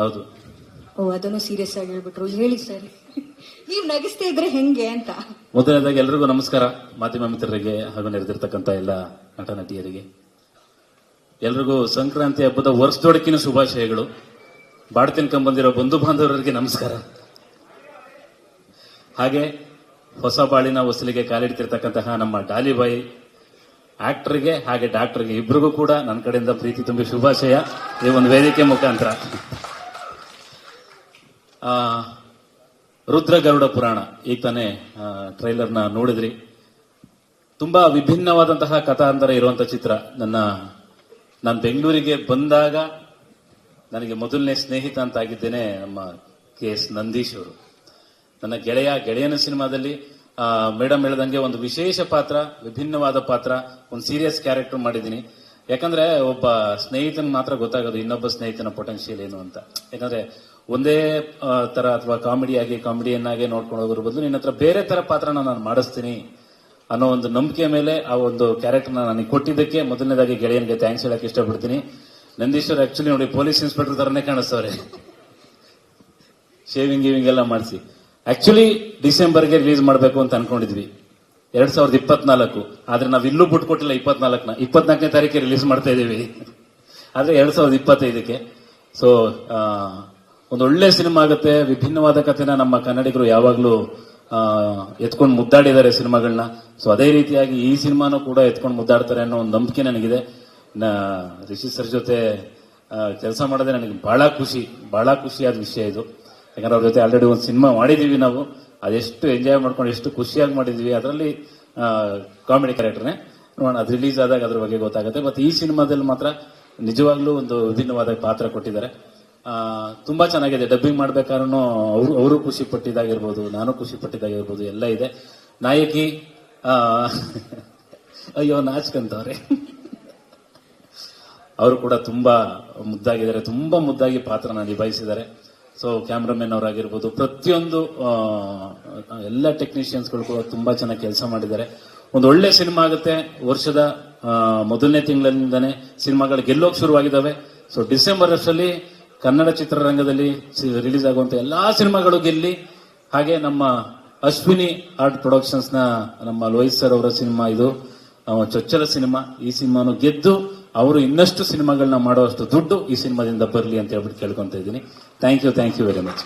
ಹೌದು. ಓ, ಅದನ್ನು ಸೀರಿಯಸ್ ಆಗಿ ಹೇಳ್ಬಿಟ್ರು. ಹೇಳಿ ಸರ್, ನೀವು ನಗಿಸ್ತಾ ಇದ್ರೆ ಹೆಂಗೆ ಅಂತ. ಮೊದಲನೇದಾಗಿ ಎಲ್ರಿಗೂ ನಮಸ್ಕಾರ. ಮಾಧ್ಯಮ ಮಿತ್ರರಿಗೆ ಹಾಗೂ ನೆರೆದಿರ್ತಕ್ಕಂಥ ಎಲ್ಲ ನಟ ನಟಿಯರಿಗೆ ಎಲ್ರಿಗೂ ಸಂಕ್ರಾಂತಿ ಹಬ್ಬದ ವರ್ಷದೊಡಕಿನ ಶುಭಾಶಯಗಳು. ಬಾಡ್ ತಿನ್ಕೊಂಡ್ಬಂದಿರೋ ಬಂಧು ಬಾಂಧವರಿಗೆ ನಮಸ್ಕಾರ. ಹಾಗೆ ಹೊಸ ಬಾಳಿನ ಹೊಸಲಿಗೆ ಕಾಲಿಡ್ತಿರ್ತಕ್ಕಂತಹ ನಮ್ಮ ಡಾಲಿಬಾಯಿ ಆಕ್ಟರ್ಗೆ ಹಾಗೆ ಡಾಕ್ಟರ್ಗೆ ಇಬ್ಬರಿಗೂ ಕೂಡ ನನ್ನ ಕಡೆಯಿಂದ ಪ್ರೀತಿ ತುಂಬಿ ಶುಭಾಶಯ ಈ ಒಂದು ವೇದಿಕೆ ಮುಖಾಂತರ. ರುದ್ರ ಗರುಡ ಪುರಾಣ ಈಗ ತಾನೇ ಟ್ರೈಲರ್ನ ನೋಡಿದ್ರಿ. ತುಂಬಾ ವಿಭಿನ್ನವಾದಂತಹ ಕಥಾಂತರ ಇರುವಂತಹ ಚಿತ್ರ. ನಾನು ಬೆಂಗಳೂರಿಗೆ ಬಂದಾಗ ನನಗೆ ಮೊದಲನೇ ಸ್ನೇಹಿತ ಅಂತ ಆಗಿದ್ದೇನೆ ನಮ್ಮ KS ನಂದೀಶ್ ಅವರು. ನನ್ನ ಗೆಳೆಯನ ಸಿನಿಮಾದಲ್ಲಿ ಮೇಡಮ್ ಹೇಳ್ದಂಗೆ ಒಂದು ವಿಶೇಷ ಪಾತ್ರ, ವಿಭಿನ್ನವಾದ ಪಾತ್ರ, ಒಂದು ಸೀರಿಯಸ್ ಕ್ಯಾರೆಕ್ಟರ್ ಮಾಡಿದ್ದೀನಿ. ಯಾಕಂದ್ರೆ ಒಬ್ಬ ಸ್ನೇಹಿತನ ಮಾತ್ರ ಗೊತ್ತಾಗೋದು ಇನ್ನೊಬ್ಬ ಸ್ನೇಹಿತನ ಪೊಟೆನ್ಶಿಯಲ್ ಏನು ಅಂತ. ಯಾಕಂದ್ರೆ ಒಂದೇ ತರ ಅಥವಾ ಕಾಮಿಡಿಯನ್ ಆಗಿ ನೋಡ್ಕೊಂಡು ಹೋಗೋದ್ರ ಬದಲು ನಿನ್ನ ಹತ್ರ ಬೇರೆ ತರ ಪಾತ್ರನ ನಾನು ಮಾಡಿಸ್ತೀನಿ ಅನ್ನೋ ಒಂದು ನಂಬಿಕೆ ಮೇಲೆ ಆ ಒಂದು ಕ್ಯಾರೆಕ್ಟರ್ನ ನನಗೆ ಕೊಟ್ಟಿದ್ದಕ್ಕೆ ಮೊದಲನೇದಾಗಿ ಗೆಳೆಯನಿಗೆ ಥ್ಯಾಂಕ್ಸ್ ಹೇಳಕ್ ಇಷ್ಟಪಡ್ತೀನಿ. ನಂದೀಶ್ವರ್ ಆಕ್ಚುಲಿ ನೋಡಿ ಪೊಲೀಸ್ ಇನ್ಸ್ಪೆಕ್ಟರ್ ತರನೇ ಕಾಣಿಸ್ತವ್ರೆ, ಶೇವಿಂಗ್ ಎಲ್ಲ ಮಾಡಿಸಿ. ಆಕ್ಚುಲಿ ಡಿಸೆಂಬರ್ಗೆ ರಿಲೀಸ್ ಮಾಡಬೇಕು ಅಂತ ಅನ್ಕೊಂಡಿದ್ವಿ 2024. ಆದ್ರೆ ನಾವು ಇಲ್ಲೂ ಬಿಟ್ಟು ಕೊಟ್ಟಿಲ್ಲ 24ನೇ ತಾರೀಕಿಗೆ ರಿಲೀಸ್ ಮಾಡ್ತಾ ಇದೀವಿ. ಆದ್ರೆ 2025ಕ್ಕೆ. ಸೊ ಒಂದು ಒಳ್ಳೆ ಸಿನಿಮಾ ಆಗುತ್ತೆ. ವಿಭಿನ್ನವಾದ ಕಥೆನ ನಮ್ಮ ಕನ್ನಡಿಗರು ಯಾವಾಗ್ಲೂ ಎತ್ಕೊಂಡು ಮುದ್ದಾಡಿದ್ದಾರೆ ಸಿನಿಮಾಗಳನ್ನ. ಸೊ ಅದೇ ರೀತಿಯಾಗಿ ಈ ಸಿನಿಮಾನು ಕೂಡ ಎತ್ಕೊಂಡು ಮುದ್ದಾಡ್ತಾರೆ ಅನ್ನೋ ಒಂದು ನಂಬಿಕೆ ನನಗಿದೆ. ರಿಷಿ ಸರ್ ಜೊತೆ ಕೆಲಸ ಮಾಡೋದೇ ನನಗೆ ಬಹಳ ಖುಷಿಯಾದ ವಿಷಯ ಇದು. ಯಾಕಂದ್ರೆ ಅವ್ರ ಜೊತೆ ಆಲ್ರೆಡಿ ಒಂದು ಸಿನಿಮಾ ಮಾಡಿದೀವಿ ನಾವು. ಅದೆಷ್ಟು ಎಂಜಾಯ್ ಮಾಡ್ಕೊಂಡು ಎಷ್ಟು ಖುಷಿಯಾಗಿ ಮಾಡಿದ್ವಿ. ಅದರಲ್ಲಿ ಕಾಮಿಡಿ ಕ್ಯಾರೆಕ್ಟರ್ನೇ ನೋಡೋಣ, ಅದು ರಿಲೀಸ್ ಆದಾಗ ಅದ್ರ ಬಗ್ಗೆ ಗೊತ್ತಾಗುತ್ತೆ. ಮತ್ತೆ ಈ ಸಿನಿಮಾದಲ್ಲಿ ಮಾತ್ರ ನಿಜವಾಗ್ಲೂ ಒಂದು ವಿಭಿನ್ನವಾದ ಪಾತ್ರ ಕೊಟ್ಟಿದ್ದಾರೆ. ತುಂಬಾ ಚೆನ್ನಾಗಿದೆ. ಡಬ್ಬಿಂಗ್ ಮಾಡ್ಬೇಕಾದ್ರೂ ಅವರು ಖುಷಿ ಪಟ್ಟಿದ್ದಾಗಿರ್ಬೋದು, ನಾನು ಖುಷಿ ಪಟ್ಟಿದ್ದಾಗಿರ್ಬೋದು, ಎಲ್ಲ ಇದೆ. ನಾಯಕಿ ಅಯ್ಯೋ ನಾಚ್ಕಂತವ್ರೆ, ಅವರು ಕೂಡ ತುಂಬಾ ಮುದ್ದಾಗಿದ್ದಾರೆ. ತುಂಬಾ ಮುದ್ದಾಗಿ ಪಾತ್ರನ ನಿಭಾಯಿಸಿದ್ದಾರೆ. ಸೊ ಕ್ಯಾಮ್ರಾಮನ್ ಅವರಾಗಿರ್ಬೋದು, ಪ್ರತಿಯೊಂದು ಎಲ್ಲ ಟೆಕ್ನಿಷಿಯನ್ಸ್ಗಳು ಕೂಡ ತುಂಬಾ ಚೆನ್ನಾಗಿ ಕೆಲಸ ಮಾಡಿದ್ದಾರೆ. ಒಂದು ಒಳ್ಳೆ ಸಿನಿಮಾ ಆಗುತ್ತೆ. ವರ್ಷದ ಮೊದಲನೇ ತಿಂಗಳಿಂದಾನೇ ಸಿನಿಮಾಗಳು ಗೆಲ್ಲೋಕ್ ಶುರುವಾಗಿದ್ದಾವೆ. ಸೊ ಡಿಸೆಂಬರ್ ಅಷ್ಟರಲ್ಲಿ ಕನ್ನಡ ಚಿತ್ರರಂಗದಲ್ಲಿ ರಿಲೀಸ್ ಆಗುವಂತ ಎಲ್ಲಾ ಸಿನಿಮಾಗಳು ಗೆಲ್ಲಿ, ಹಾಗೆ ನಮ್ಮ ಅಶ್ವಿನಿ ಆರ್ಟ್ ಪ್ರೊಡಕ್ಷನ್ಸ್ ನ ನಮ್ಮ ಲೋಹಿತ್ ಸರ್ ಅವರ ಸಿನಿಮಾ ಇದು ಚೊಚ್ಚಲ ಸಿನಿಮಾ. ಈ ಸಿನಿಮಾನು ಗೆದ್ದು ಅವರು ಇನ್ನಷ್ಟು ಸಿನಿಮಾಗಳನ್ನ ಮಾಡುವಷ್ಟು ದುಡ್ಡು ಈ ಸಿನಿಮಾದಿಂದ ಬರಲಿ ಅಂತ ಹೇಳ್ಬಿಟ್ಟು ಕೇಳ್ಕೊಂತ ಇದ್ದೀನಿ. Thank you very much.